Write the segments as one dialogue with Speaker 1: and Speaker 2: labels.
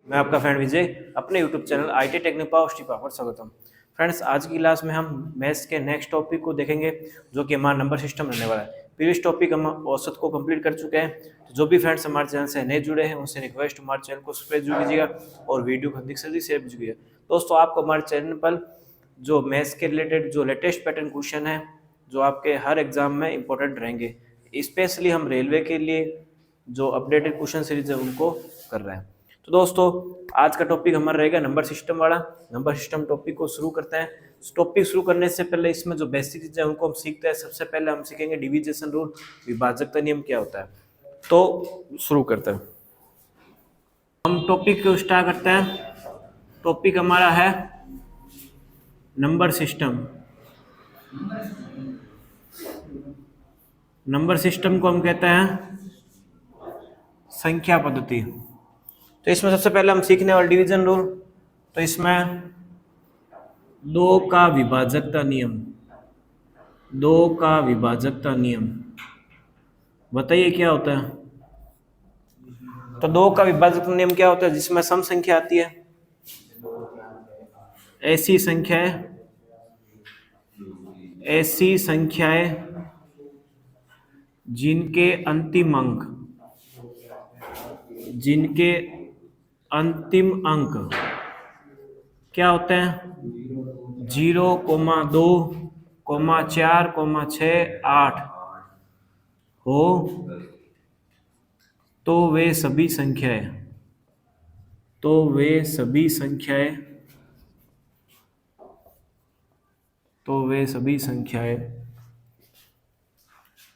Speaker 1: मैं आपका फ्रेंड विजय अपने YouTube channel IT technique power स्टीपा पर स्वागतम। फ्रेंड्स, आज की क्लास में हम मैथ्स के नेक्स्ट टॉपिक को देखेंगे जो कि हमारा नंबर सिस्टम रहने वाला है। प्रीवियस टॉपिक हम औसत को कंप्लीट कर चुके हैं। तो जो भी फ्रेंड्स हमारे चैनल से नए जुड़े हैं उनसे रिक्वेस्ट हमारे चैनल को सब्सक्राइब जरूर कीजिएगा और वीडियो को अधिक से अधिक शेयर कीजिएगा। दोस्तों, आपको हमारे चैनल पर जो मैथ्स के रिलेटेड जो लेटेस्ट पैटर्न क्वेश्चन है जो आपके हर एग्जाम में इंपॉर्टेंट रहेंगे, स्पेशली हम रेलवे के लिए जो अपडेटेड क्वेश्चन सीरीज है उनको कर रहे हैं। तो दोस्तों, आज का टॉपिक हमारा रहेगा नंबर सिस्टम वाला। नंबर सिस्टम टॉपिक को शुरू करते हैं। टॉपिक शुरू करने से पहले इसमें जो बेसिक चीजें हैं उनको हम सीखते हैं। सबसे पहले हम सीखेंगे डिविजेशन रूल, विभाजकता नियम क्या होता है। तो शुरू करते हैं, हम टॉपिक को स्टार्ट करते हैं। टॉपिक हमारा है नंबर सिस्टम। नंबर सिस्टम को हम कहते हैं संख्या पद्धति। तो इसमें सबसे पहले हम सीखने वाले डिवीजन रूल। तो इसमें 2 का विभाजकता नियम, 2 का विभाजकता नियम बताइए क्या होता है। तो 2 का विभाजकता नियम क्या होता है? जिसमें सम संख्या आती है, ऐसी संख्याएं जिनके अंतिम अंक क्या होते हैं? 0, 2, 4, 6, 8 हो तो वे सभी संख्याएं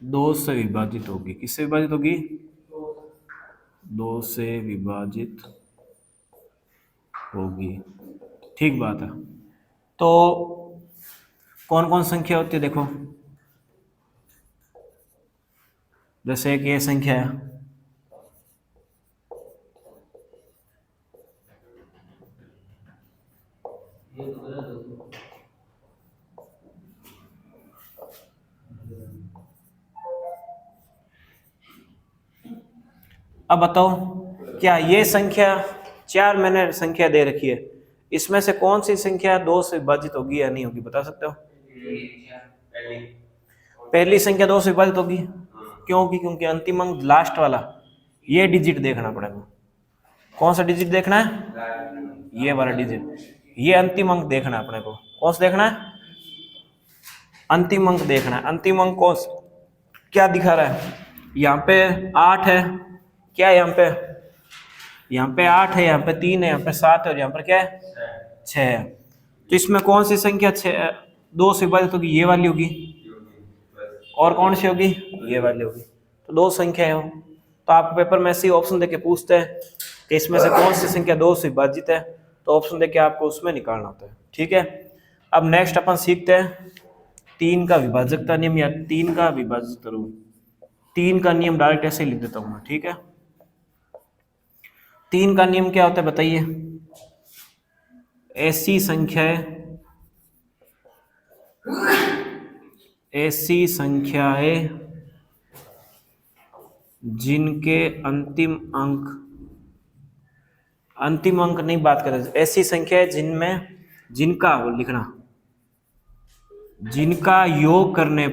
Speaker 1: 2 से विभाजित होगी। किससे विभाजित होगी? 2 से विभाजित होगी। ठीक बात है। तो कौन कौन संख्या होती है देखो, जैसे कि ये संख्या है, अब बताओ क्या ये संख्या 4 मैंने संख्या दे रखी है, इसमें से कौन सी संख्या 2 से विभाजित होगी या नहीं होगी? बता सकते हो? पहली संख्या 2 से विभाजित होगी। क्योंकि अंतिम अंक लास्ट वाला ये डिजिट देखना पड़ेगा। कौन सा डिजिट देखना है? ये वाला डिजिट, ये अंतिम अंक देखना है अपने को। कौन सा देखना है? अंतिम अंक देखना है। अंतिम अंक कौन सा, क्या दिखा रहा है? यहाँ पे 8 है, क्या है यहाँ पे? यहाँ पे 8 है, यहाँ पे 3 है, यहाँ पे 7 है और यहाँ पर क्या है? 6 है। तो इसमें कौन सी संख्या 2 से विभाजित होगी? ये वाली होगी। और कौन सी होगी? ये वाली होगी। तो 2 संख्याएं हो, तो आपको पेपर में ऐसे ऑप्शन देके पूछते हैं कि इसमें से कौन सी संख्या 2 से विभाजित है, तो ऑप्शन देके आपको उसमें निकालना होता है। ठीक है। अब नेक्स्ट अपन सीखते हैं 3 का विभाजकता नियम या 3 का विभाजकता रूल। 3 का नियम डायरेक्ट ऐसे ही लिख देता हूं मैं। ठीक है। 3 का नियम क्या होता है बताइए? ऐसी संख्याएं जिनके अंतिम अंक नहीं बात कर रहे, ऐसी संख्याएं जिनका योग करने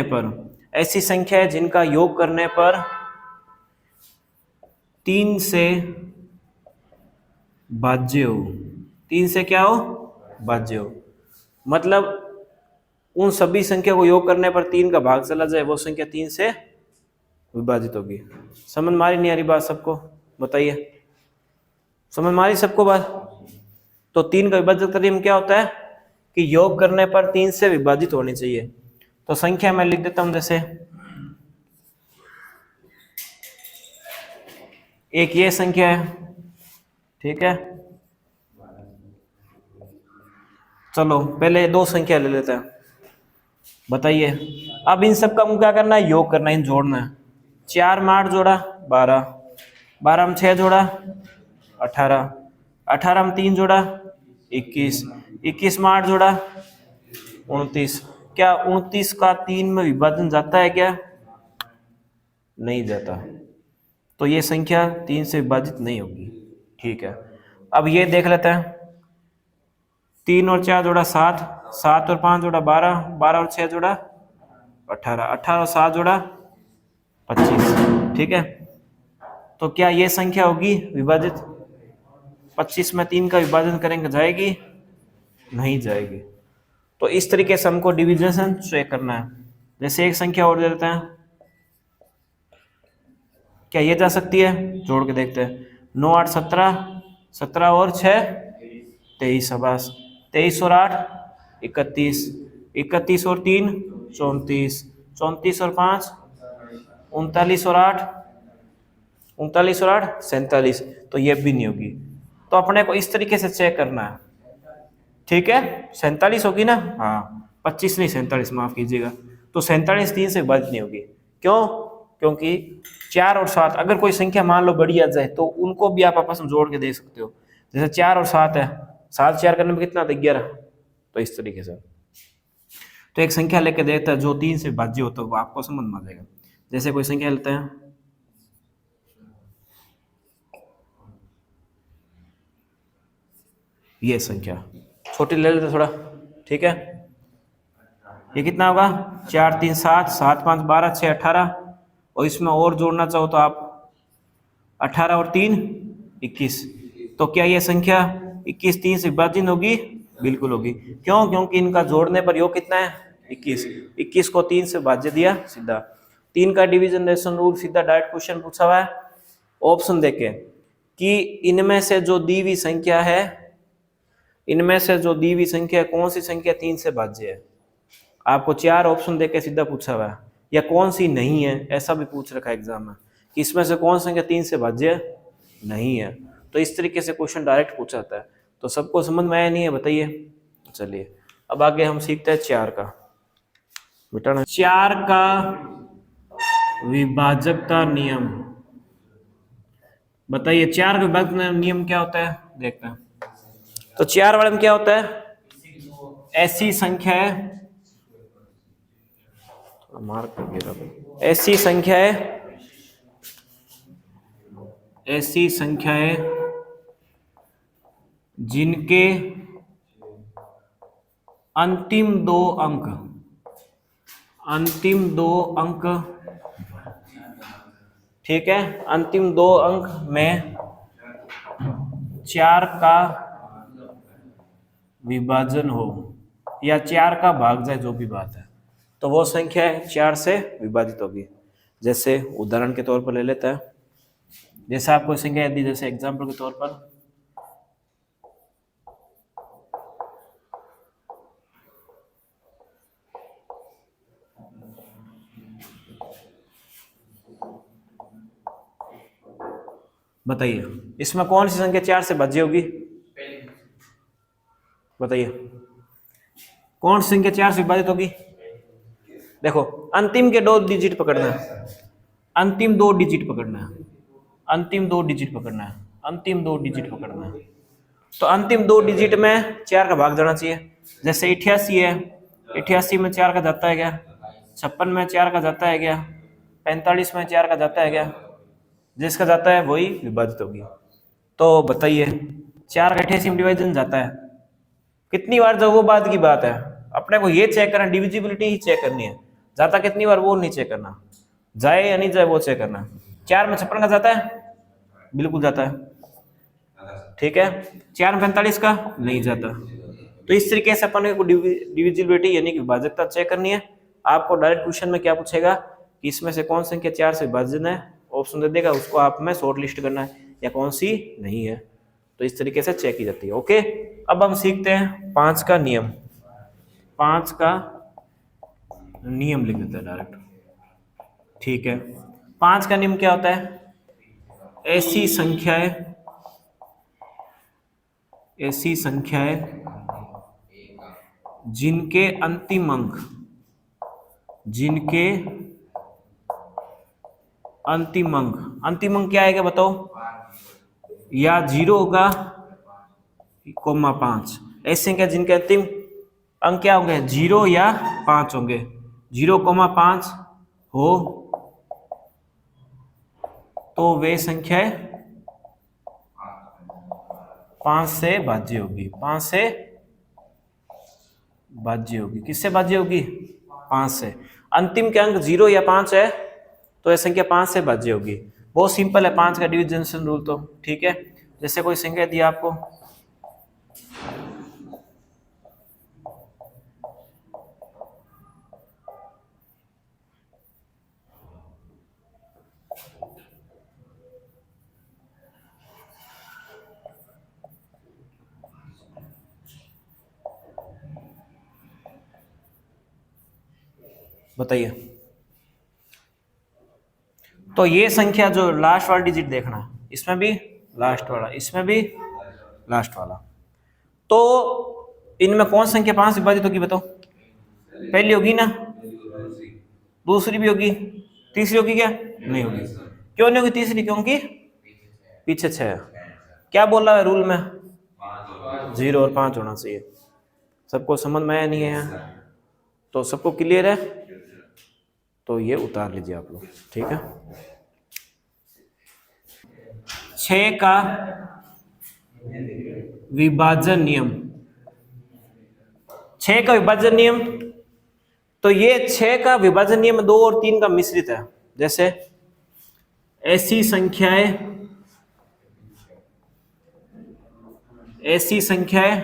Speaker 1: पर ऐसी संख्या है जिनका योग करने पर 3 से भाज्य हो। 3 से क्या हो? भाज्य हो। मतलब उन सभी संख्या को योग करने पर 3 का भाग चला जाए, वो संख्या 3 से विभाजित होगी। समझ मारी नहीं आ रही बात सबको? बताइए, समझ मारी सबको बात? तो 3 का विभाजक नियम क्या होता है कि योग करने पर 3 से विभाजित होनी चाहिए। तो संख्या मैं लिख देता हूं, जैसे एक ये संख्या है। ठीक है। चलो पहले 2 संख्या ले लेते हैं। बताइए, अब इन सब का क्या करना है? योग करना है, इन जोड़ना है। 4 में 8 जोड़ा 12, 12 में 6 जोड़ा 18, 18 में 3 जोड़ा 21, 21 में 8 जोड़ा 29। क्या 29 का 3 में विभाजन जाता है क्या? नहीं जाता। तो ये संख्या 3 से विभाजित नहीं होगी। ठीक है, अब ये देख लेते हैं। 3 और 4 जोड़ा 7, 7 और 5 जोड़ा 12, 12 और 6 जोड़ा 18, 18 और 7 जोड़ा 25। ठीक है, तो क्या ये संख्या होगी विभाजित? 25 में 3 का विभाजन करेंगे, जाएगी? नहीं जाएगी। तो इस तरीके से हमको डिविजन चेक करना है। जैसे एक संख्या और दे देते हैं, क्या ये जा सकती है? जोड़ के देखते हैं। 9 8 17, 17 और 6 23, शाबाश। 23 और 8 31, 31 और 3 34, 34 और 5 39 और 8 39 और 8 47। तो ये भी नहीं होगी। तो अपने को इस तरीके से चेक करना है। ठीक है, 47 होगी ना? हाँ, 25 नहीं 47, माफ कीजिएगा। तो 47 3 से विभाजित नहीं होगी। क्यों? क्योंकि 4 और 7, अगर कोई संख्या मान लो बड़ी आ जाए तो उनको भी आप आपस में जोड़ के दे सकते हो। जैसे 4 और 7 है, 7 4 करने में कितना था? 11। तो इस तरीके से तो एक संख्या लेके देता है जो 3 से विभाज्य होता है, वो आपको समझ में आ जाएगा। जैसे कोई संख्या लेते हैं, ये संख्या छोटी ले लेते थोड़ा। ठीक है, ये कितना होगा? 4 3 7, 7 5 12, 6 18, और इसमें और जोड़ना चाहो तो आप 18 और 3 21। तो क्या ये संख्या 21 3 से विभाजित होगी? बिल्कुल होगी। क्यों? क्योंकि इनका जोड़ने पर योग कितना है? 21। 21 को 3 से विभाज्य दिया सीधा। 3 का डिविजन रूल सीधा डायरेक्ट क्वेश्चन पूछा हुआ है। ऑप्शन देखे कि इनमें से जो दी हुई संख्या है, इनमें से जो दी हुई संख्या कौन सी संख्या 3 से भाज्य है? आपको 4 ऑप्शन देके सीधा पूछा हुआ है। या कौन सी नहीं है, ऐसा भी पूछ रखा है एग्जाम में कि इसमें से कौन सी संख्या 3 से भाज्य नहीं है। तो इस तरीके से क्वेश्चन डायरेक्ट पूछा जाता है। तो सबको समझ में आया नहीं है? बताइए। चलिए अब आगे हम सीखते हैं 4 का। बेटा 4 का विभाजक का नियम बताइए। 4 का विभाजक का नियम क्या होता है? देखते हैं। तो 4 वाले में क्या होता है? ऐसी संख्या है, ऐसी संख्या है, ऐसी संख्या है जिनके अंतिम दो अंक, अंतिम दो अंक, ठीक है, अंतिम दो अंक में 4 का विभाजन हो या 4 का भाग जाए, जो भी बात है, तो वो संख्या 4 से विभाजित होगी। जैसे उदाहरण के तौर पर ले लेता है, जैसे आपको संख्या दी, जैसे एग्जाम्पल के तौर पर बताइए इसमें कौन सी संख्या 4 से भाज्य होगी? बताइए कौन सी संख्या 4 से विभाजित होगी? देखो अंतिम के 2 डिजिट पकड़ना है, अंतिम 2 डिजिट पकड़ना है, अंतिम 2 डिजिट पकड़ना है, अंतिम 2 डिजिट पकड़ना है। तो अंतिम 2 डिजिट में 4 का भाग जाना चाहिए। जैसे 88 है, 88 में 4 का जाता है क्या? 56 में 4 का जाता है क्या? 45 में 4 का जाता है क्या? जिसका जाता है वही विभाजित होगी। तो बताइए 4 का 88 में डिवाइजन जाता है कितनी बार? जो वो बात की बात है, अपने को ये चेक करना, डिविजिबिलिटी ही चेक करनी है। जाता कितनी बार वो नहीं चेक करना, जाए या नहीं जाए वो चेक करना। 4 में 56 का जाता है? बिल्कुल जाता है। ठीक है, 4 में 45 का नहीं जाता। तो इस तरीके से अपन को डिविजिबिलिटी यानी कि विभाजकता चेक करनी है। आपको डायरेक्ट क्वेश्चन में क्या पूछेगा कि इसमें से कौन सी संख्या 4 से विभाजन है, ऑप्शन दे देगा, उसको आप में शॉर्ट लिस्ट करना है या कौन सी नहीं है। तो इस तरीके से चेक की जाती है। ओके, अब हम सीखते हैं 5 का नियम। 5 का नियम लिख देते हैं डायरेक्ट। ठीक है, 5 का नियम क्या होता है? ऐसी संख्याएं, ऐसी संख्याएं जिनके अंतिम अंक, जिनके अंतिम अंक, अंतिम अंक क्या आएगा बताओ? या 0 होगा कोमा 5। ऐसी संख्या जिनके अंतिम अंक क्या होंगे? 0 या 5 होंगे। 0,5 हो तो वे संख्याएं 5 से भाज्य होगी। 5 से भाज्य होगी। किससे भाज्य होगी? 5 से। अंतिम के अंक 0 या 5 है तो यह संख्या 5 से भाज्य होगी। बहुत सिंपल है 5 का डिविजन रूल तो, ठीक है। जैसे कोई संख्या दी आपको, बताइए। तो ये संख्या जो लास्ट वाला डिजिट देखना, इसमें भी लास्ट वाला, इसमें भी लास्ट वाला, तो इनमें कौन संख्या 5 से विभाजित होगी बताओ? पहली होगी ना, दूसरी भी होगी, तीसरी होगी क्या? नहीं होगी। क्यों नहीं होगी तीसरी? क्योंकि पीछे 6 है। क्या बोल रहा है रूल में? 0 और 5 होना चाहिए। सबको समझ में आया नहीं है? तो सबको क्लियर है? तो ये उतार लीजिए आप लोग, ठीक है। 6 का विभाजन नियम, 6 का विभाजन नियम, तो ये 6 का विभाजन नियम 2 और 3 का मिश्रित है। जैसे ऐसी संख्याएं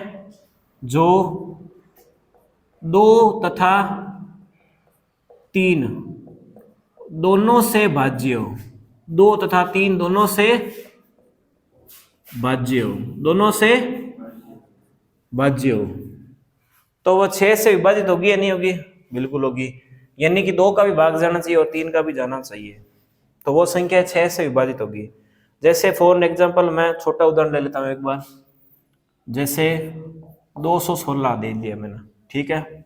Speaker 1: जो 2 तथा 3 दोनों से भाज्य हो, 2 तथा 3 दोनों से भाज्य हो, दोनों से भाज्य हो, तो वो 6 से विभाजित होगी या नहीं होगी? बिल्कुल होगी। यानी कि 2 का भी भाग जाना चाहिए और 3 का भी जाना चाहिए, तो वो संख्या 6 से विभाजित होगी। जैसे फॉर एग्जांपल मैं छोटा उदाहरण ले लेता हूँ एक बार। जैसे 216 दे दिया मैंने, ठीक है,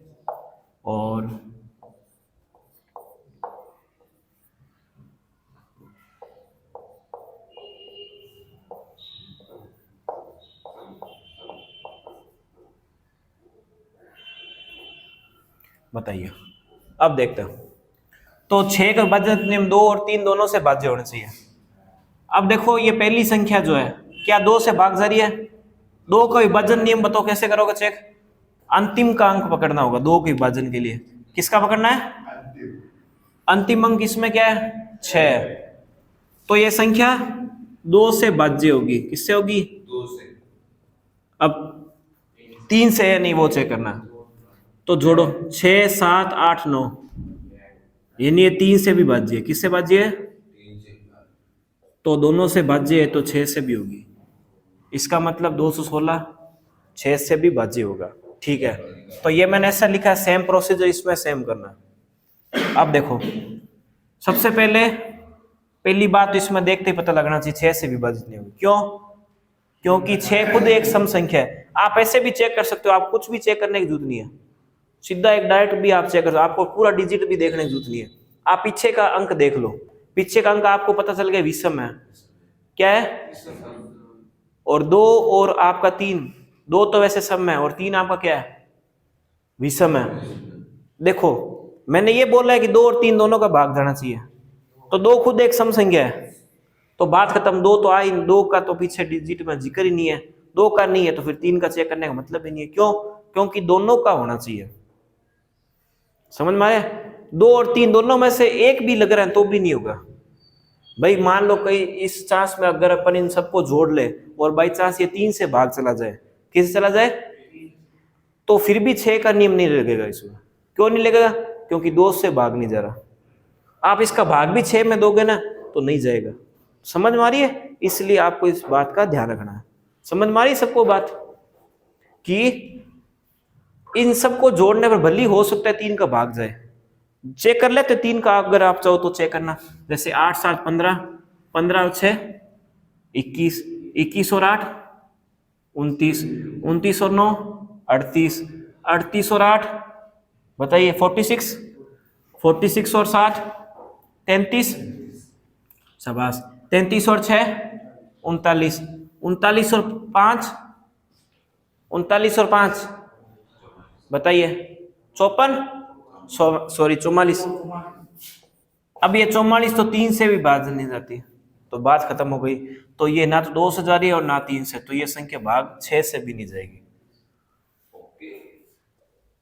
Speaker 1: और बताइए। अब देखते हैं, तो 6 का विभाजन नियम 2 और 3 दोनों से भाज्य होने चाहिए। अब देखो ये पहली संख्या जो है क्या 2 से भाग जा रही है? 2 का विभाजन नियम बताओ कैसे करोगे चेक? अंतिम का अंक पकड़ना होगा 2 के विभाजन के लिए। किसका पकड़ना है? अंतिम अंक इसमें क्या है? 6। तो ये संख्या 2 से भाज्य होगी। किससे होगी? 2 से। अब 3 से है नहीं, वो चेक करना। तो जोड़ो 6 7 8 9, यानी ये 3 से भी भाज्य है। किससे भाज्य है? 3 से। तो दोनों से भाज्य है तो 6 से भी होगी। इसका मतलब 216 6 से भी भाज्य होगा, ठीक है। तो ये मैंने ऐसा लिखा है, सेम प्रोसीजर इसमें सेम करना। अब देखो सबसे पहली बात तो इसमें देखते ही पता लगना चाहिए 6 से विभाजित नहीं होगी। क्यों? क्योंकि 6 खुद एक सम संख्या है। आप ऐसे भी चेक कर सकते हो, आप कुछ भी चेक करने की जरूरत नहीं है, सीधा एक डायरेक्ट भी आप चेक कर सकते हो, आपको पूरा डिजिट भी देखने की जरूरत नहीं है। आप पीछे का अंक देख लो, पीछे का अंक आपको पता चल गया विषम है। क्या है? और 2 और आपका 3, 2 तो वैसे सम है और 3 आपका क्या है? विषम है। देखो मैंने ये बोला है कि 2 और 3 दोनों का भाग जाना चाहिए, तो 2 खुद एक सम संख्या है, तो बात खत्म। 2 तो आई, 2 का तो पीछे डिजिट में जिक्र ही नहीं है, 2 का नहीं है तो फिर 3 का चेक करने का मतलब ही नहीं है। क्यों? क्योंकि दोनों का होना चाहिए। समझ में आया? 2 और 3 दोनों में से एक भी लग रहा है तो भी नहीं होगा भाई। मान लो कहीं इस चांस में अगर अपन इन सबको जोड़ ले और बाई चांस ये 3 से भाग चला जाए, किससे चला जाए, तो फिर भी 6 का नियम नहीं लगेगा इसमें। क्यों नहीं लगेगा? क्योंकि 2 से भाग नहीं जा रहा। आप इसका भाग भी 6 में दोगे ना तो नहीं जाएगा। समझ में आ रही है? इसलिए आपको इस बात का ध्यान रखना है। समझ में आ रही है सबको बात कि इन सबको जोड़ने पर भली हो सकता है 3 का भाग जाए। चेक कर लेते 3 का, अगर आप चाहो तो चेक करना। जैसे 8 7 15, 15 और 6 21, 21 और 8 29, 29 और 9 38, 38 और 8 बताइए 46, 46 और 7 33, शाबाश, 33 और 6 39, 39 और 5 39 और 5 बताइए 54, सॉरी 44। अब ये 44 तो 3 से भी भाग नहीं जाती, तो बात खत्म हो गई। तो ये ना तो 2 से जा रही है और ना 3 से, तो ये संख्या भाग 6 से भी नहीं जाएगी।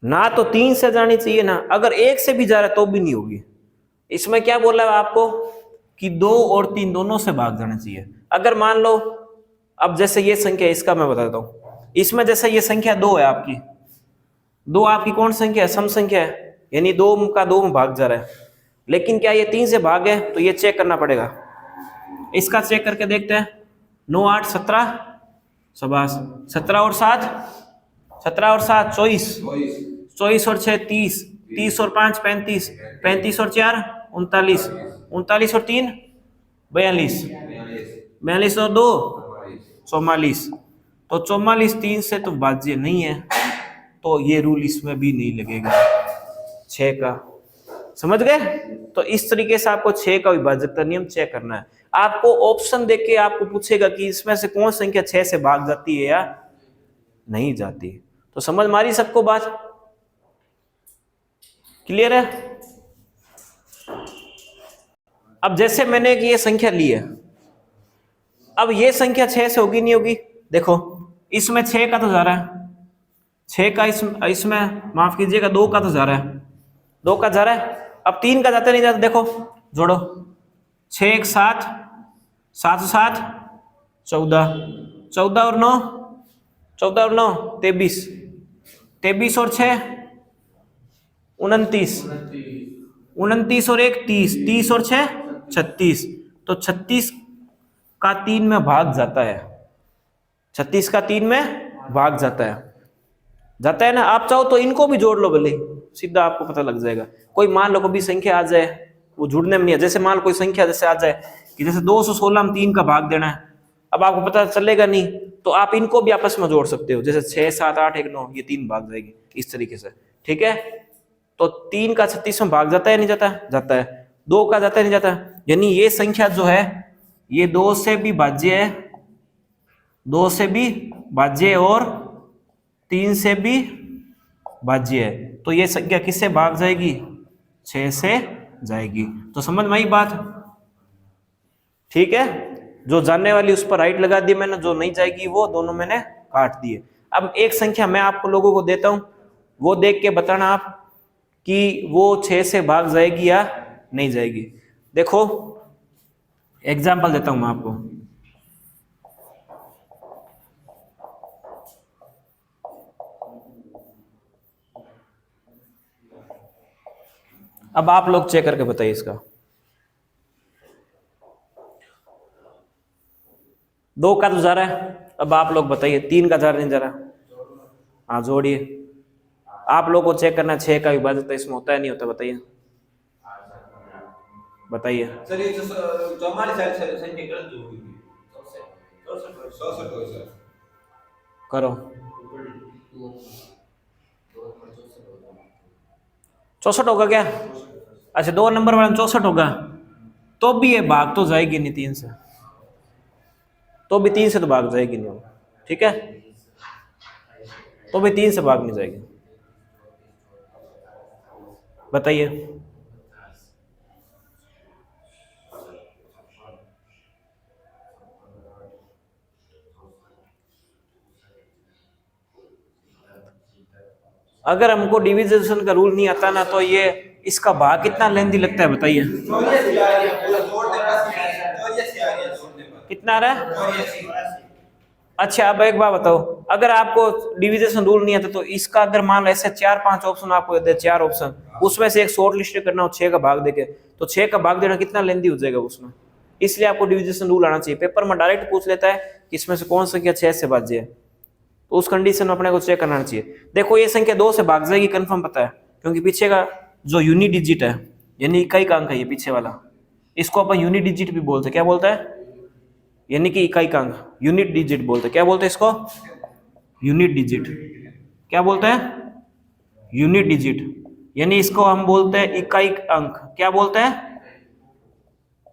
Speaker 1: ना तो 3 से जानी चाहिए ना, अगर 1 से भी जा रहा है तो भी नहीं होगी। इसमें क्या बोला है आपको कि 2 और 3 दोनों से भाग जाना चाहिए। अगर मान लो अब जैसे ये संख्या, इसका मैं बताता हूं, इसमें जैसे ये संख्या 2 है आपकी, 2 आपकी कौन संख्या है? सम संख्या है, यानी 2 का 2 में भाग जा रहा है। लेकिन क्या ये 3 से भाग है? तो ये चेक करना पड़ेगा। इसका चेक करके देखते हैं। 9 8 17, शाबाश, 17 और 7, 17 और 7 24, 24 और 6 30, 30 और 5 35, 35 और 4 39, 39 और 3 42, 42 और 2 44। तो 44 3 से तो भाज्य नहीं है, तो ये रूल इसमें भी नहीं लगेगा 6 का। समझ गए? तो इस तरीके से आपको 6 का विभाजकता नियम चेक करना है। आपको ऑप्शन देख के आपको पूछेगा कि इसमें से कौन संख्या 6 से भाग जाती है या नहीं जाती। तो समझ मारी सबको बात? क्लियर है? अब जैसे मैंने ये संख्या ली है, अब ये संख्या 6 से होगी नहीं होगी? देखो इसमें 6 का तो जा रहा है, 6 का इसमें माफ कीजिएगा 2 का तो जा रहा है, 2 का जा रहा है। अब 3 का जाता नहीं जाता? देखो जोड़ो, 6 1 7, 7 7 14, 14 और 9, 14 और 9 23, 23 और 6 29, 29 और 1 30, 30 और 6 36। तो 36 का 3 में भाग जाता है, 36 का 3 में भाग जाता है ना। आप चाहो तो इनको भी जोड़ लो भले, सीधा आपको पता लग जाएगा। कोई मान लो कभी संख्या आ जाए, वो जुड़ने में नहीं है। जैसे मान लो कोई संख्या जैसे आ जाए कि जैसे 216 में 3 का भाग देना है, अब आपको पता चलेगा नहीं, तो आप इनको भी आपस में जोड़ सकते हो। जैसे 6 7 8 1 9, ये 3 भाग जाएगी इस तरीके से, ठीक है। तो 3 का 36 में भाग जाता है नहीं जाता? जाता है। 2 का जाता है नहीं जाता? यानी ये संख्या जो है ये 2 से भी भाज्य है, 2 से भी भाज्य है और 3 से भी भाज्य है। तो ये संख्या किससे भाग जाएगी? 6 से जाएगी। तो समझ में आई बात? ठीक है। जो जानने वाली उस पर राइट लगा दी मैंने, जो नहीं जाएगी वो दोनों मैंने काट दिए। अब एक संख्या मैं आपको लोगों को देता हूं, वो देख के बताना आप कि वो 6 से भाग जाएगी या नहीं जाएगी। देखो एग्जाम्पल देता हूं मैं आपको। अब आप लोग चेक करके बताइए इसका। 2 का तो जा रहा है, अब आप लोग बताइए 3 का जा रहा नहीं जा रहा? हाँ जोड़िए। आप लोग को चेक करना 6 का विभाजक इसमें होता है नहीं होता? बताइए बताइए। करो 64 होगा क्या? अच्छा 2 नंबर वाला 64 होगा, तो भी ये भाग तो जाएगी नहीं 3 से, तो भी 3 से तो भाग जाएगी नहीं, ठीक है। तो भी 3 से भाग नहीं जाएगी। बताइए। अगर हमको डिविजन का रूल नहीं आता ना, तो ये इसका भाग कितना लेंथी लगता है बताइए? कितना आ रहा है? अच्छा अब एक बात बताओ, अगर आपको डिविजन रूल नहीं आता तो इसका अगर मान लो ऐसे 4 5 ऑप्शन आपको दे, 4 ऑप्शन, उसमें से एक शॉर्ट लिस्ट करना हो 6 का भाग देके, तो 6 का भाग देना कितना लेंथी हो जाएगा उसमें। इसलिए आपको डिविजन रूल आना चाहिए। पेपर में डायरेक्ट पूछ लेता है कि इसमें से कौन संख्या 6 से भाज्य है, तो उस कंडीशन में अपने को चेक करना चाहिए। देखो ये संख्या 2 से भाग जाएगी कंफर्म पता है, क्योंकि पीछे का जो यूनिट डिजिट है यानी इकाई का अंक है, ये पीछे वाला, इसको अपन यूनिट डिजिट भी बोलते हैं। क्या बोलता है? यानी कि इकाई का अंक, यूनिट डिजिट बोलते हैं। क्या बोलते हैं इसको? Unit digit. क्या बोलते हैं? Unit digit. यानी इसको हम बोलते हैं इकाई अंक। क्या बोलते हैं?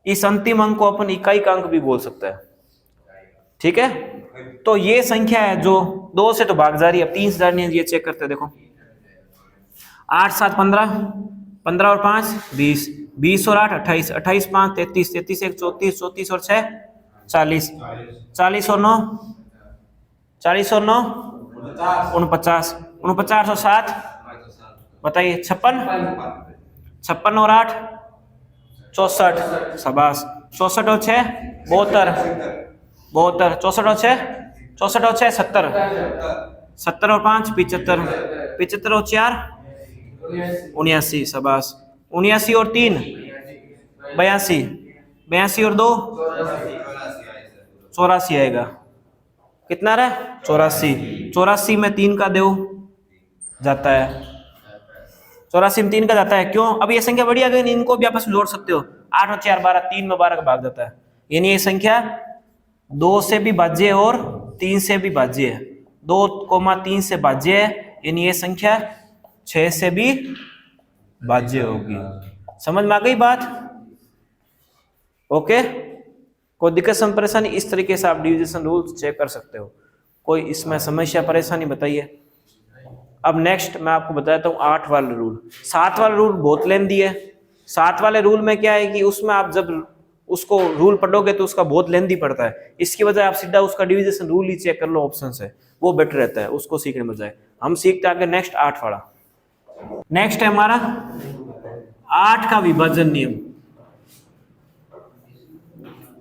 Speaker 1: इस अंतिम अंक को अपन इकाई का अंक भी बोल सकते हैं, ठीक है। तो ये संख्या है जो 2 से तो भाग जा रही है, अब 3 से जा रही है, ये चेक करते हैं। देखो 8 7 15, 15 और 5 20, 20 और 8 28, 28 5 33, 33 1 34, 34 और 6 40, 40 और 9 40 और 9 49, 49 और 7 बताइए 56, 56 और 8 64, शाबाश। 64 और 6 72, 72, 64 और 6 64 और 6 70, 70 और 5 75, 75 और 4 79, शाबाश। 79 और 3 82, 82 और 2 84 आएगा। कितना रहा 84, 84 में 3 का देव जाता है, 84 में 3 का जाता है। क्यों? अब ये संख्या बड़ी आ गई, इनको भी आपस में जोड़ सकते हो। 8 और 4 12, 3 में 12 का भाग जाता है, यानी ये संख्या 2 से भी भाज्य है और 3 से भी भाज्य है। 2,3 से भाज्य है, यानी ये संख्या 6 से भी भाज्य होगी। समझ में आ गई बात? ओके, कोई दिक्कत परेशानी? इस तरीके से आप डिविजन रूल चेक कर सकते हो। कोई इसमें समस्या परेशानी बताइए। अब नेक्स्ट मैं आपको बताता हूँ 8 वाला रूल। 7 वाला रूल बहुत लेंदी है। 7 वाले रूल में क्या है कि उसमें आप जब उसको रूल पढ़ोगे तो उसका बहुत लेंदी पड़ता है। इसकी वजह आप सीधा उसका डिविजन रूल ही चेक कर लो ऑप्शन से, वो बेटर रहता है, उसको सीखने में जाए। हम सीखते आगे नेक्स्ट 8 वाला। नेक्स्ट है हमारा 8 का विभाजन नियम।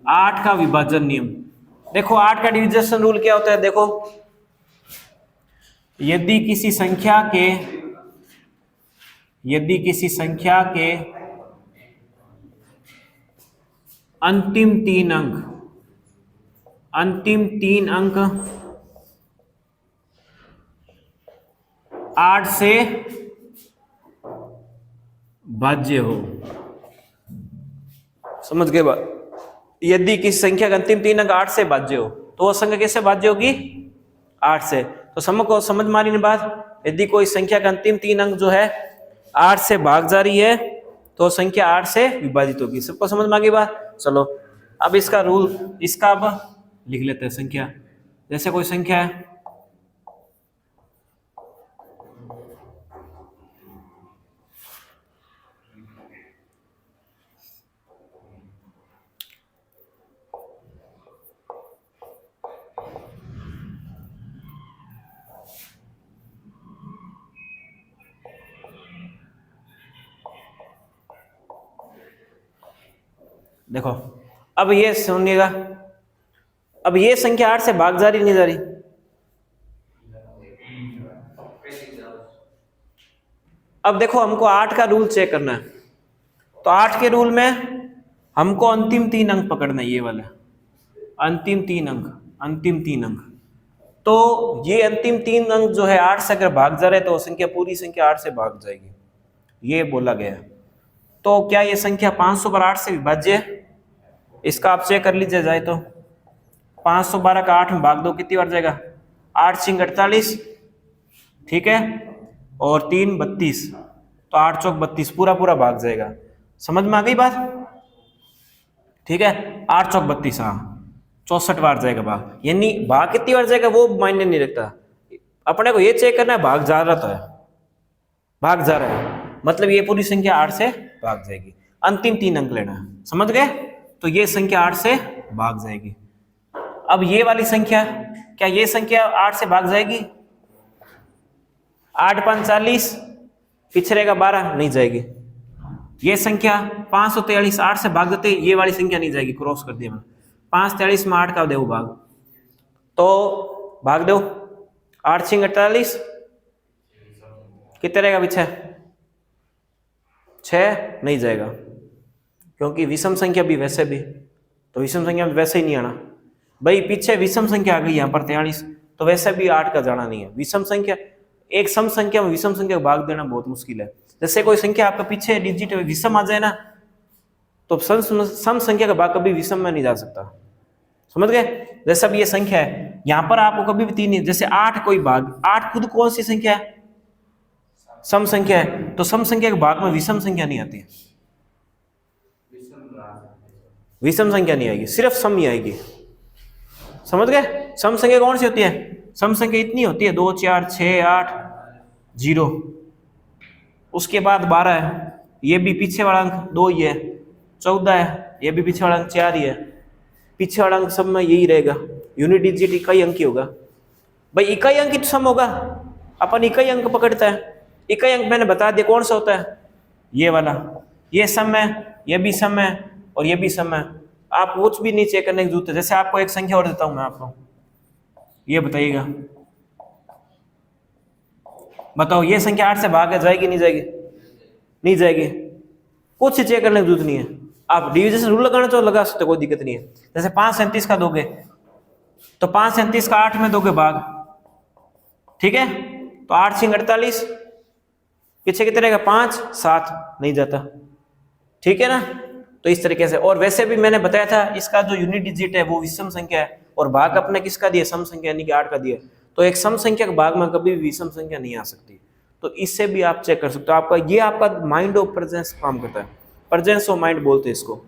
Speaker 1: 8 का विभाजन नियम देखो, 8 का डिविजन रूल क्या होता है? देखो, यदि किसी संख्या के अंतिम 3 अंक 8 से भाज्य हो। समझ गए बात? यदि किसी संख्या का अंतिम 3 अंक 8 से भाज्य हो तो वो संख्या कैसे भाज्य होगी? 8 से। तो समझ मारी ने बात? यदि कोई संख्या का अंतिम 3 अंक जो है 8 से भाग जा रही है तो संख्या 8 से विभाजित होगी। सबको समझ में आ गई बात? चलो अब इसका रूल, इसका अब लिख लेते हैं। संख्या, जैसे कोई संख्या है देखो, अब ये सुनिएगा, अब ये संख्या 8 से भाग जा रही नहीं जा रही? अब देखो हमको 8 का रूल चेक करना है, तो 8 के रूल में हमको अंतिम 3 अंक पकड़ना है। ये वाला अंतिम 3 अंक। तो ये अंतिम 3 अंक जो है 8 से अगर भाग जा रहे तो संख्या, पूरी संख्या 8 से भाग जाएगी, ये बोला गया है। तो क्या ये संख्या 500 पर 8 से विभाज्य है? इसका आप चेक कर लीजिए जाए तो 512 का 8 में भाग दो, कितनी बार जाएगा? 8 × 48, ठीक है, और 3 32, तो 8 चौक 32, पूरा भाग जाएगा। समझ में आ गई बात? ठीक है, 8 चौक 32, हाँ 64 बार जाएगा भाग। यानी भाग कितनी बार जाएगा वो मायने नहीं रखता, अपने को ये चेक करना है भाग जा रहा तो है, भाग जा रहा है मतलब ये पूरी संख्या 8 से भाग जाएगी। अंतिम 3 अंक लेना है, समझ गए? तो ये संख्या 8 से भाग जाएगी। अब ये वाली संख्या, क्या ये संख्या 8 से भाग जाएगी? 8 × 5 = 40, पीछे रहेगा 12, नहीं जाएगी। ये संख्या 543 8 से भाग देते, ये वाली संख्या नहीं जाएगी, क्रॉस कर दिया मैंने। 543 में 8 का दो भाग, तो भाग दो 8 × 48, कितने रहेगा पीछे? 6, नहीं जाएगा, क्योंकि विषम संख्या भी वैसे भी, तो विषम संख्या में वैसे ही नहीं आना भाई। पीछे विषम संख्या आ गई यहाँ पर 43, तो वैसे भी 8 का जाना नहीं है। विषम संख्या, एक सम संख्या में विषम संख्या को भाग देना बहुत मुश्किल है। जैसे कोई संख्या आपका पीछे डिजिट विषम आ जाए ना, तो सम संख्या का भाग कभी विषम में नहीं जा सकता। समझ गए? जैसे अब ये संख्या है, यहाँ पर आपको कभी भी 3, जैसे 8 कोई भाग, 8 खुद कौन सी संख्या है? सम संख्या है, तो सम संख्या के भाग में विषम संख्या नहीं आती है, विषम संख्या नहीं आएगी, सिर्फ सम ही आएगी। समझ गए? सम संख्या कौन सी होती है? सम संख्या इतनी होती है 2 4 6 8 0, उसके बाद 12 है, ये भी पीछे वाला अंक 2 ही है, 14 है, ये भी पीछे वाला अंक 4 ही है, पीछे वाला अंक सब में यही रहेगा, यूनिट डिजिट इकाई अंक ही होगा। भाई इकाई अंक ही तो सम होगा, अपन इकाई अंक पकड़ता है। इकाई अंक मैंने बता दिया कौन सा होता है, ये वाला, ये सम है, ये भी सम है और ये भी सम है। आप कुछ भी नहीं चेक करने की जरूरत है। जैसे आपको एक संख्या और देता हूं मैं आपको, ये बताइएगा, बताओ ये संख्या 8 से भाग जाएगी नहीं जाएगी? नहीं जाएगी, कुछ चेक करने की जरूरत नहीं है। आप डिविजन रूल लगाना तो लगा सकते, कोई दिक्कत नहीं है। जैसे 5 37 का दोगे तो 5 37 का 8 में दोगे भाग, ठीक है, तो 8 6 48, पीछे कितने रहेगा 5 7, नहीं जाता, ठीक है ना। तो इस तरीके से, और वैसे भी मैंने बताया था इसका जो यूनिट डिजिट है वो विषम संख्या है और भाग अपने किसका दिया, सम संख्या यानी कि 8 का दिया। तो एक सम संख्या के भाग में कभी भी विषम संख्या नहीं आ सकती। तो इससे भी आप चेक कर सकते हो। आपका ये आपका माइंड ऑफ प्रेजेंस काम करता है, प्रेजेंस ऑफ माइंड बोलते हैं इसको।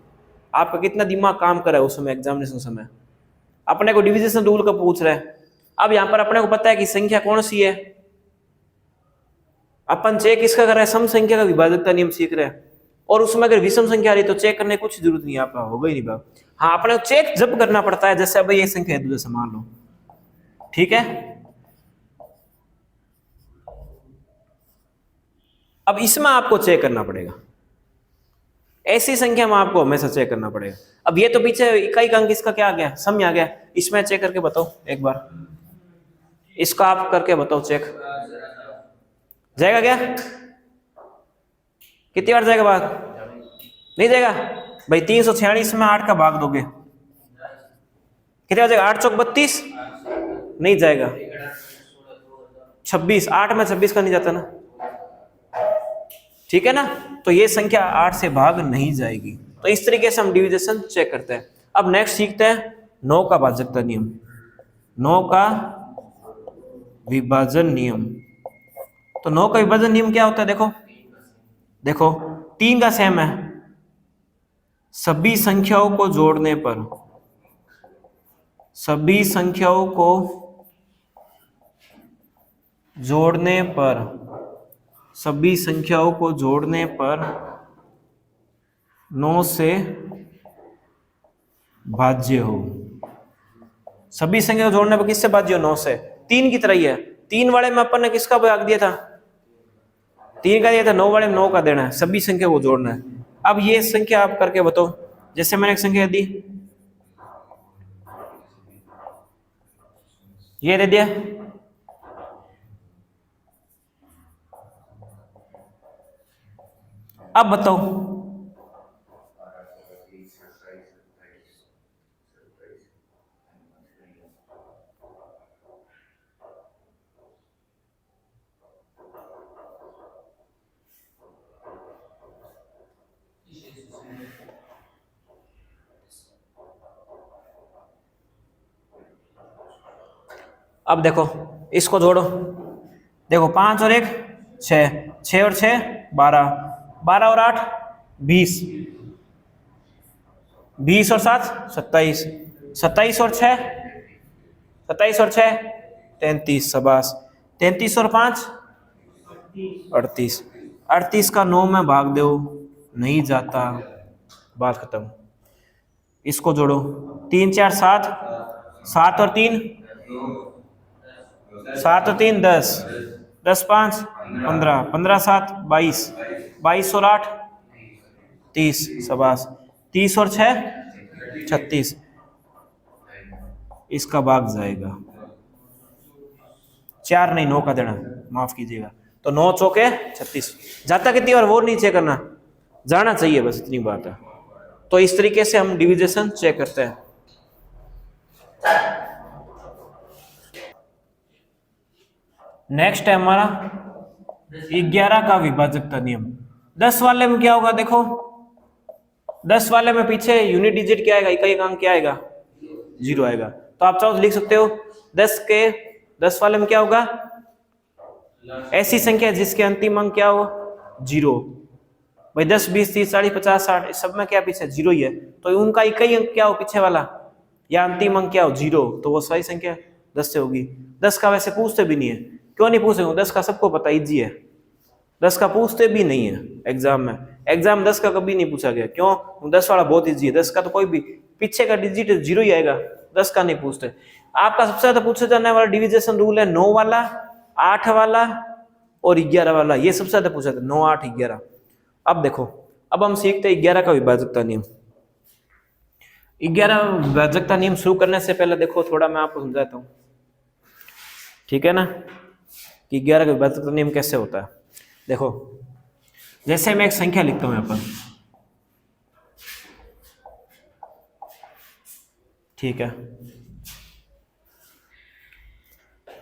Speaker 1: आपका कितना दिमाग काम कर रहा है उस समय, एग्जामिनेशन समय। अपने को डिविजन रूल का पूछ रहा है, अब यहाँ पर अपने को पता है कि संख्या कौन सी है, अपन चेक किसका कर रहा है, सम संख्या का विभाजकता नियम सीख रहे हैं। और उसमें अगर विषम संख्या आ रही तो चेक करने की कुछ जरूरत नहीं है, आपका होगा ही नहीं भाग। हाँ, अपने को चेक जब करना पड़ता है, जैसे अब ये संख्या है दूसरे मान लो, ठीक है। अब इसमें आपको चेक करना पड़ेगा, ऐसी संख्या में आपको हमेशा चेक करना पड़ेगा। अब ये तो पीछे इकाई का अंक इसका क्या आ गया, सम आ गया, इसमें चेक करके बताओ एक बार, इसका आप करके बताओ चेक, जाएगा क्या? कितनी बार जाएगा भाग? नहीं जाएगा भाई। 346 में 8 का भाग दोगे कितने बार जाएगा? 8 चौक 32, नहीं जाएगा। 26, 8 में 26 का नहीं जाता ना, ठीक है ना। तो ये संख्या 8 से भाग नहीं जाएगी। तो इस तरीके से हम डिविजन चेक करते हैं। अब नेक्स्ट सीखते हैं 9 का भाजकता नियम, 9 का विभाजन नियम। तो 9 का विभाजन नियम क्या होता है? देखो देखो 3 का सेम है, सभी संख्याओं को जोड़ने पर, सभी संख्याओं को जोड़ने पर, सभी संख्याओं को जोड़ने पर 9 से भाज्य हो। सभी संख्या को जोड़ने पर किससे भाज्य हो? 9 से। 3 की तरह ही है, 3 वाले में अपन ने किसका भाग दिया था? 3 का दिया था, 9 वाले में 9 का देना है, सभी संख्या को जोड़ना है। अब ये संख्या आप करके बताओ, जैसे मैंने एक संख्या दी, ये दे दिया, अब बताओ अब देखो इसको जोड़ो, देखो 5 और 1 6, 6 और 6 12, 12 और 8 20, 20 और 7 27, 27 और 6 27 और 6 33, शाबाश, 33 और 5 38, 38 का 9 में भाग दो, नहीं जाता, बात खत्म। इसको जोड़ो, 3 4 7, 7 और 3 7 और 3 10, 10 5 15, 15 7 22, 22 और 8 30, शाबाश, 30 और 6 36, इसका भाग जाएगा 4 नहीं 9 का देना, माफ कीजिएगा। तो 9 चौके 36, जाता कितनी बार वो नहीं चेक करना, जाना चाहिए, बस इतनी बात है। तो इस तरीके से हम डिविजन चेक करते हैं। नेक्स्ट है हमारा 11 का विभाजकता नियम। 10 वाले में क्या होगा? देखो 10 वाले में पीछे यूनिट डिजिट क्या आएगा, इकाई अंक क्या आएगा? 0 आएगा। तो आप चाहो तो लिख सकते हो 10 वाले में क्या होगा? ऐसी संख्या जिसके अंतिम अंक क्या हो? 0। भाई 10 20 30 40 50 60 सब में क्या पीछे 0 ही है, तो उनका इकाई अंक क्या हो पीछे वाला, या अंतिम अंक क्या हो? 0। तो वो सही संख्या 10 से होगी। 10 का वैसे पूछते भी नहीं है, क्यों नहीं पूछेंगे? 10 का सबको पता, इजी है, 10 का पूछते भी नहीं है एग्जाम में। एग्जाम 10 का कभी नहीं पूछा गया, क्यों? 10 वाला बहुत इजी है, 10 का तो कोई भी पीछे का डिजिट 0 ही आएगा, 10 का नहीं पूछते। आपका सबसे ज्यादा पूछा जाने वाला डिविजेशन रूल है 9 वाला, 8 वाला और 11 वाला, ये सबसे ज्यादा पूछा था, 9, 8, 11। अब देखो, अब हम सीखते हैं 11 का विभाजकता नियम। 11 विभाजकता नियम शुरू करने से पहले देखो थोड़ा मैं आपको समझाता हूँ, ठीक है ना, कि 11 का विभाजकता नियम कैसे होता है। देखो, जैसे मैं एक संख्या लिखता हूं यहां पर, ठीक है।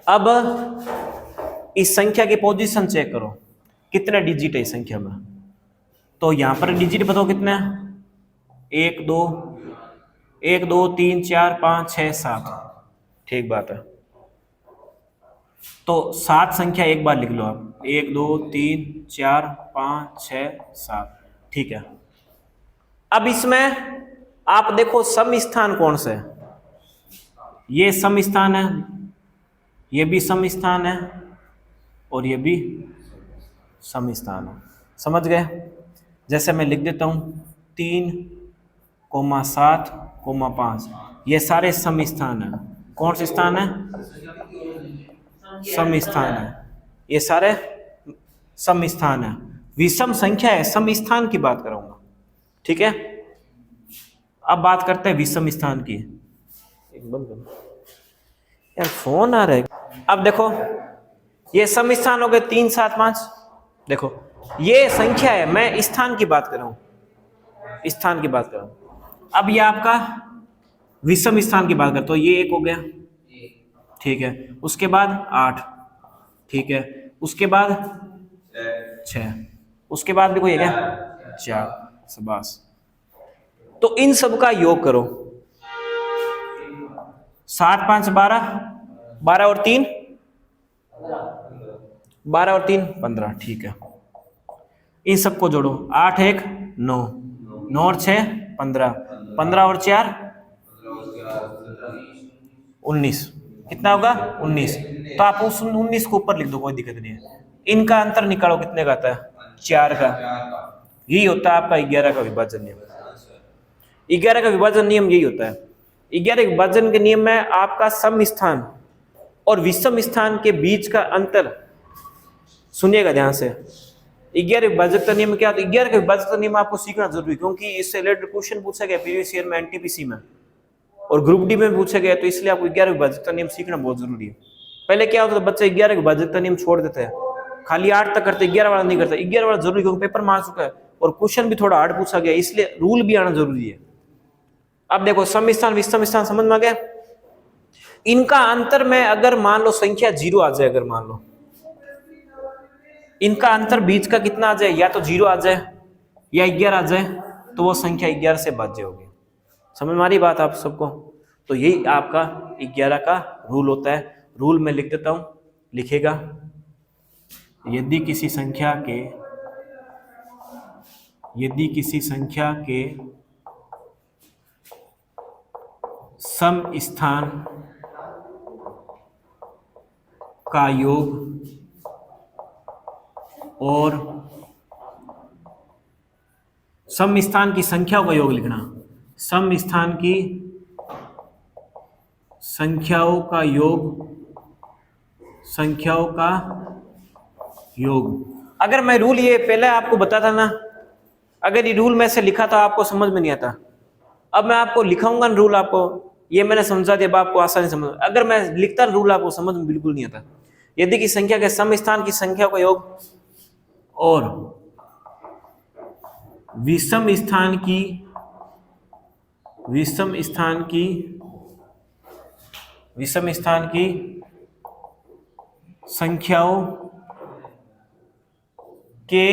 Speaker 1: अब इस संख्या की पोजीशन चेक करो, कितने डिजिट है इस संख्या में। तो यहां पर डिजिट बताओ कितने हैं, 1 2 1 2 3 4 5 6 7, ठीक बात है। तो 7 संख्या एक बार लिख लो आप, 1 2 3 4 5 6 7, ठीक है। अब इसमें आप देखो सम स्थान कौन सा है, ये सम स्थान है, ये भी सम स्थान है और ये भी सम स्थान है, समझ गए? जैसे मैं लिख देता हूं 3, 7, 5, ये सारे सम स्थान है। कौन से स्थान है? सम स्थान है, ये सारे सम स्थान है। विषम संख्या है, सम स्थान की बात करूंगा, ठीक है। अब बात करते हैं विषम स्थान की। एक बंद करो यार, फोन आ रहा है। अब देखो, ये सम स्थान हो गए 3 7 5। देखो ये संख्या है, मैं स्थान की बात कर रहा हूं, स्थान की बात कर रहा हूं। अब ये आपका विषम स्थान की बात करते हो, ये 1 हो गया, ठीक है। उसके बाद 8, ठीक है। उसके बाद 6, उसके बाद भी कोई है क्या? 4, शाबाश। तो इन सब का योग करो, 7 5 12, 12 और 3 12 और 3 15, ठीक है। इन सबको जोड़ो, 8 1 9, 9 और 6 15, 15 और 4 19, कितना होगा? 19। तो आप उस 19 को ऊपर लिख दो, कोई दिक्कत नहीं है। इनका अंतर निकालो, कितने का आता है? 4 का। यही होता है आपका 11 का विभाजन नियम। 11 का विभाजन नियम यही होता है। 11 के विभाजन के नियम में आपका सम स्थान और विषम स्थान के बीच का अंतर, सुनिएगा ध्यान से। 11 विभाजकता नियम क्या होता है? 11 का विभाजकता नियम आपको सीखना जरूरी, क्योंकि इससे रिलेटेड क्वेश्चन पूछा गया प्रीवियस ईयर में, एनटीपीसी में और ग्रुप डी में पूछा गया, तो इसलिए आपको 11 विभाजकता नियम सीखना बहुत जरूरी है। पहले क्या होता था, बच्चे 11 विभाजकता नियम छोड़ देते हैं, खाली 8 तक करते, 11 वाला नहीं करते। 11 वाला जरूरी, क्योंकि पेपर मार चुका है और क्वेश्चन भी थोड़ा हार्ड पूछा गया, इसलिए रूल भी आना जरूरी है। अब देखो, सम स्थान विषम स्थान समझ में आ गया। इनका अंतर में अगर मान लो संख्या 0 आ जाए, अगर मान लो इनका अंतर बीच का कितना आ जाए, या तो 0 आ जाए या 11 आ जाए, तो वो संख्या 11 से भाज्य होगी। समझ में आ रही बात आप सबको? तो यही आपका 11 का रूल होता है। रूल में लिख देता हूं, लिखेगा, यदि किसी संख्या के सम स्थान का योग और सम स्थान की संख्याओं का योग लिखना, सम स्थान की संख्याओं का योग। अगर मैं रूल ये पहले आपको बताता ना, अगर ये रूल में से लिखा था आपको समझ में नहीं आता, अब मैं आपको लिखाऊंगा रूल, आपको ये मैंने समझा दिया, आपको आसानी समझ। अगर मैं लिखता रूल आपको समझ में बिल्कुल नहीं आता। यदि की संख्या के सम स्थान की संख्या का योग और विषम स्थान की संख्याओं के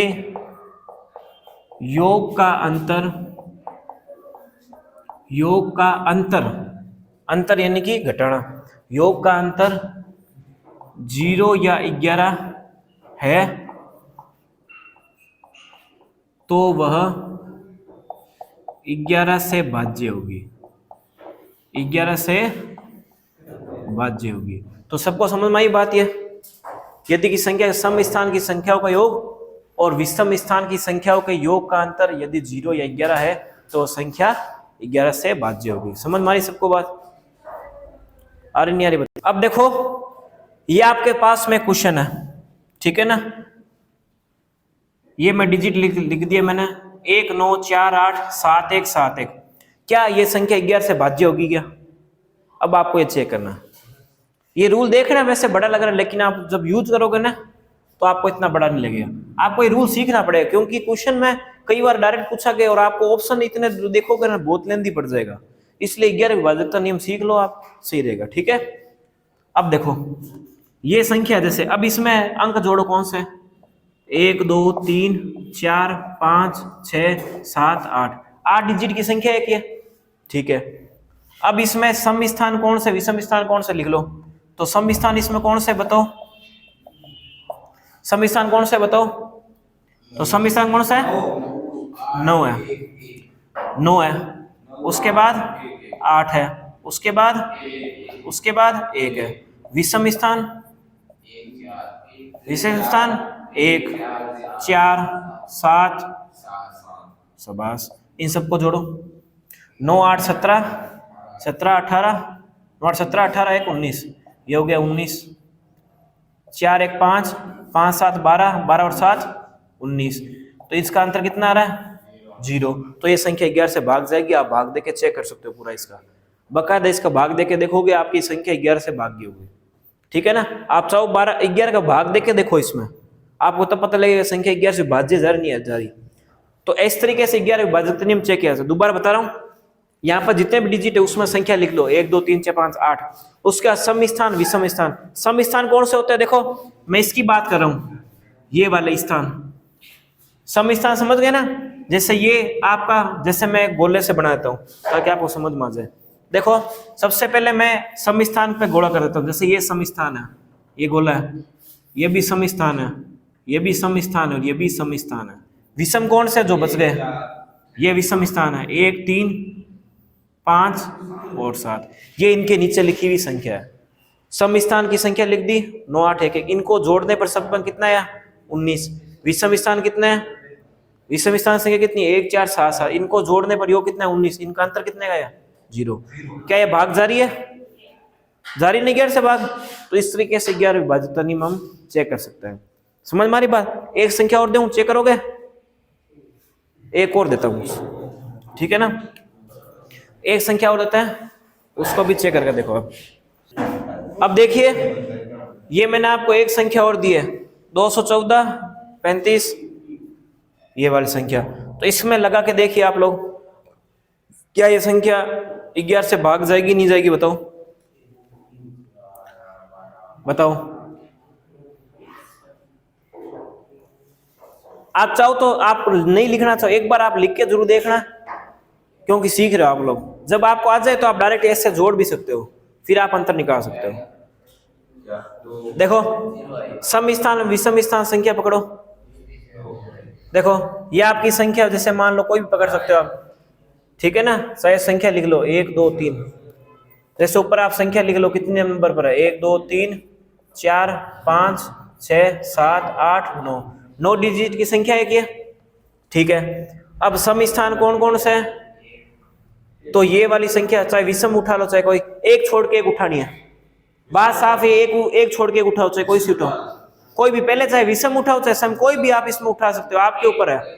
Speaker 1: योग का अंतर यानी कि घटाना, योग का अंतर 0 या 11 है, तो वह 11 से भाज्य होगी, 11 से भाज्य होगी। तो सबको समझ में आई बात? ये यदि की संख्या सम स्थान की संख्याओं का योग और विषम स्थान की संख्याओं के योग का अंतर यदि 0 या 11 है तो संख्या 11 से भाज्य होगी। समझ मारी सबको बात? आ रही नहीं आ रही? अब देखो ये आपके पास में क्वेश्चन है, ठीक है ना, ये मैं डिजिट लिख दिया मैंने 1 9 4 8 7 1 7 1। क्या ये संख्या 11 से भाज्य होगी क्या? अब आपको ये चेक करना। ये रूल देख रहे हैं वैसे बड़ा लग रहा है, लेकिन आप जब यूज करोगे ना तो आपको इतना बड़ा नहीं लगेगा। आपको ये रूल सीखना पड़ेगा, क्योंकि क्वेश्चन में कई बार डायरेक्ट पूछा गया और आपको ऑप्शन इतने देखोगे ना बहुत लेंदी पड़ जाएगा। इसलिए 11 विभाजकता नियम सीख लो आप, सही रहेगा। ठीक है, अब देखो ये संख्या जैसे, अब इसमें अंक जोड़ो कौन से, 1 2 3 4 5 6 7 8, 8 डिजिट की संख्या है क्या? ठीक है, अब इसमें सम स्थान कौन से, विषम स्थान कौन से लिख लो। तो सम स्थान इसमें कौन से बताओ, सम स्थान कौन से बताओ। तो सम स्थान कौन सा है? 9 है, 9 है, उसके बाद 8 है, उसके बाद 1 है। विषम स्थान, विषम स्थान 1 4 7, शाबाश, इन सबको जोड़ो। 9 8 17, 17 18, 9 17 18 1 19, ये हो गया 19। 4 1 5, 5 7 12, 12 और 7 19। तो इसका अंतर कितना आ रहा है? 0। तो ये संख्या 11 से भाग जाएगी। आप भाग देके चेक कर सकते हो पूरा इसका, बकायदा इसका भाग देके देखोगे आपकी संख्या 11 से भाग गई होगी। ठीक है ना, आप चाहो 12 11 का भाग देके देखो, इसमें आपको तब पता लगेगा संख्या 11 से भाज्य जा रही। तो इस तरीके से 11 विभाजक नियम चेक किया। दोबारा बता रहा हूँ, यहाँ पर जितने भी डिजिट है उसमें संख्या लिख लो, 1 2 3 4 5 8। उसके बाद सम स्थान, विषम स्थान। सम स्थान कौन से होते हैं? देखो मैं इसकी बात कर रहा हूँ, ये वाले स्थान सम स्थान, समझ गए ना। जैसे ये आपका, जैसे मैं गोले से बना देता हूँ ताकि आपको समझ में आ जाए। देखो सबसे पहले मैं सम स्थान पे गोला कर देता हूँ। जैसे ये सम स्थान है, ये गोला है, ये भी सम स्थान है, ये भी सम स्थान है और ये भी सम स्थान है। विषम कौन से जो बच गए? ये विषम स्थान है, 1 3 5 और 7, ये इनके नीचे लिखी हुई संख्या है। सम स्थान की संख्या लिख दी 9 8 1 1, इनको जोड़ने पर सब कितना आया? 19। विषम स्थान कितने हैं? विषम स्थान संख्या कितनी? 1 4 7 7, इनको जोड़ने पर योग कितना है? 19। इनका अंतर कितने का आया? 0। क्या ये भाग जारी है? जारी नहीं 11 से भाग। तो इस तरीके से 11 विभाजकता नियम हम चेक कर सकते हैं। समझ में आ रही बात? एक संख्या और दूं, चेक करोगे? एक और देता हूं, ठीक है ना, एक संख्या और देता है, उसको भी चेक करके देखो। अब देखिए ये मैंने आपको एक संख्या और दी है, 214 35, ये वाली संख्या। तो इसमें लगा के देखिए आप लोग, क्या ये संख्या 11 से भाग जाएगी नहीं जाएगी? बताओ बताओ। आप चाहो तो आप नहीं लिखना चाहो, एक बार आप लिख के जरूर देखना, क्योंकि सीख रहे हो आप लोग। जब आपको आ जाए तो आप डायरेक्ट ऐसे जोड़ भी सकते हो, फिर आप अंतर निकाल सकते हो। देखो सम स्थान विषम स्थान संख्या पकड़ो। देखो ये आपकी संख्या, जैसे मान लो कोई भी पकड़ सकते हो आप, ठीक है ना, चाहे संख्या लिख लो 1 2 3। जैसे ऊपर आप संख्या लिख लो, कितने नंबर पर है? 1 2 3 4 5 6 7 8 9, 9 डिजिट की संख्या है क्या? ठीक है। अब सम स्थान कौन कौन से है? तो ये वाली संख्या, चाहे विषम उठा लो चाहे कोई, एक छोड़ के एक उठानी है, बात साफ है। एक छोड़ के एक उठाओ, चाहे कोई सी उठाओ, कोई भी, पहले चाहे विषम उठाओ चाहे सम, कोई भी आप इसमें उठा सकते हो, आपके ऊपर है।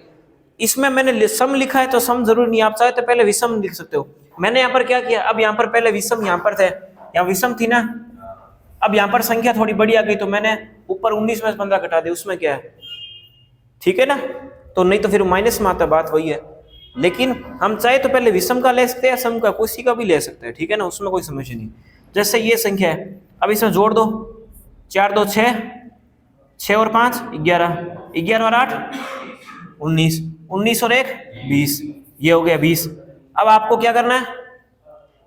Speaker 1: इसमें मैंने सम लिखा है तो सम जरूर नहीं, आप चाहे तो पहले विषम लिख सकते हो। मैंने यहाँ पर क्या किया, अब यहाँ पर पहले विषम यहाँ पर थे, यहाँ विषम थी ना, अब यहाँ पर संख्या थोड़ी बड़ी आ गई तो मैंने ऊपर 19 में 15 घटा दी, उसमें क्या है, ठीक है ना। तो नहीं तो फिर माइनस में आता, बात वही है। लेकिन हम चाहे तो पहले विषम का ले सकते हैं, सम का किसी का भी ले सकते हैं, ठीक है ना, उसमें कोई समस्या नहीं। जैसे ये संख्या है, अब इसमें जोड़ दो, 4 2 6, 6 और 5 11, 11 और 8 19, 19 और 1 20, ये हो गया 20। अब आपको क्या करना है,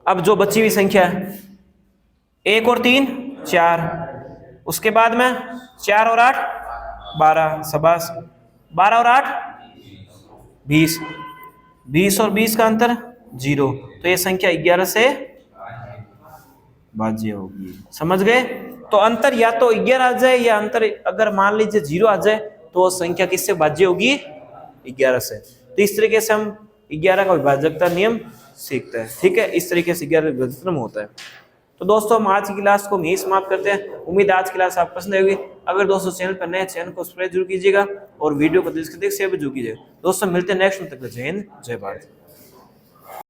Speaker 1: अब जो बची हुई संख्या है 1 और 3 4, उसके बाद में 4 और 8 12, शाबाश, 12 और 8 20, 20 और 20 का अंतर 0। तो ये संख्या 11 से भाज्य होगी। समझ गए? तो अंतर या तो 11 आ जाए, या अंतर अगर मान लीजिए 0 आ जाए तो वो संख्या किससे भाज्य होगी? 11 से। तो इस तरीके से हम 11 का विभाजकता नियम सीखते हैं। ठीक है, इस तरीके से 11 विभाजकता नियम होता है। तो दोस्तों हम आज की क्लास को यहीं समाप्त करते हैं। उम्मीद है आज की क्लास आपको पसंद आएगी। अगर दोस्तों चैनल पर नए, चैनल को सब्सक्राइब जरूर कीजिएगा और वीडियो को दिल से शेयर भी जरूर कीजिएगा। दोस्तों मिलते हैं नेक्स्ट, तक जय हिंद, जय भारत।